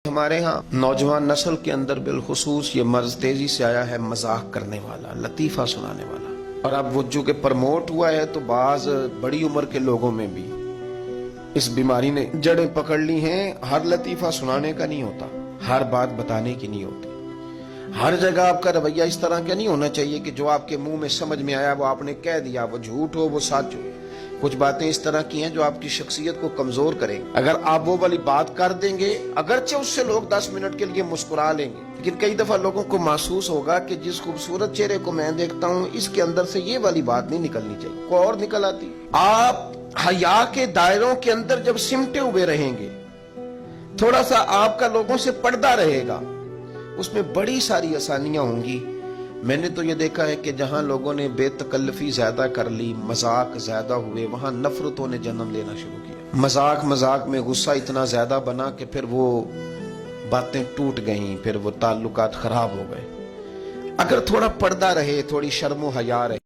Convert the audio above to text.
ہمارے ہاں نوجوان نسل کے اندر بالخصوص یہ مرض تیزی سے آیا ہے، مذاق کرنے والا، لطیفہ سنانے والا۔ اور اب وہ جو کہ پرموٹ ہوا ہے تو بعض بڑی عمر کے لوگوں میں بھی اس بیماری نے جڑیں پکڑ لی ہیں۔ ہر لطیفہ سنانے کا نہیں ہوتا، ہر بات بتانے کی نہیں ہوتی، ہر جگہ آپ کا رویہ اس طرح کا نہیں ہونا چاہیے کہ جو آپ کے منہ میں سمجھ میں آیا وہ آپ نے کہہ دیا، وہ جھوٹ ہو وہ سچ ہو۔ کچھ باتیں اس طرح کی ہیں جو آپ کی شخصیت کو کمزور کریں گے۔ اگر آپ وہ والی بات کر دیں گے، اگرچہ اس سے لوگ 10 منٹ کے لیے مسکرا لیں گے، لیکن کئی دفعہ لوگوں کو محسوس ہوگا کہ جس خوبصورت چہرے کو میں دیکھتا ہوں اس کے اندر سے یہ والی بات نہیں نکلنی چاہیے، کوئی اور نکل آتی۔ آپ حیا کے دائروں کے اندر جب سمٹے ہوئے رہیں گے، تھوڑا سا آپ کا لوگوں سے پردہ رہے گا، اس میں بڑی ساری آسانیاں ہوں گی۔ میں نے تو یہ دیکھا ہے کہ جہاں لوگوں نے بے تکلفی زیادہ کر لی، مذاق زیادہ ہوئے، وہاں نفرتوں نے جنم لینا شروع کیا۔ مذاق میں غصہ اتنا زیادہ بنا کہ پھر وہ باتیں ٹوٹ گئیں، پھر وہ تعلقات خراب ہو گئے۔ اگر تھوڑا پردہ رہے، تھوڑی شرم و حیا رہے،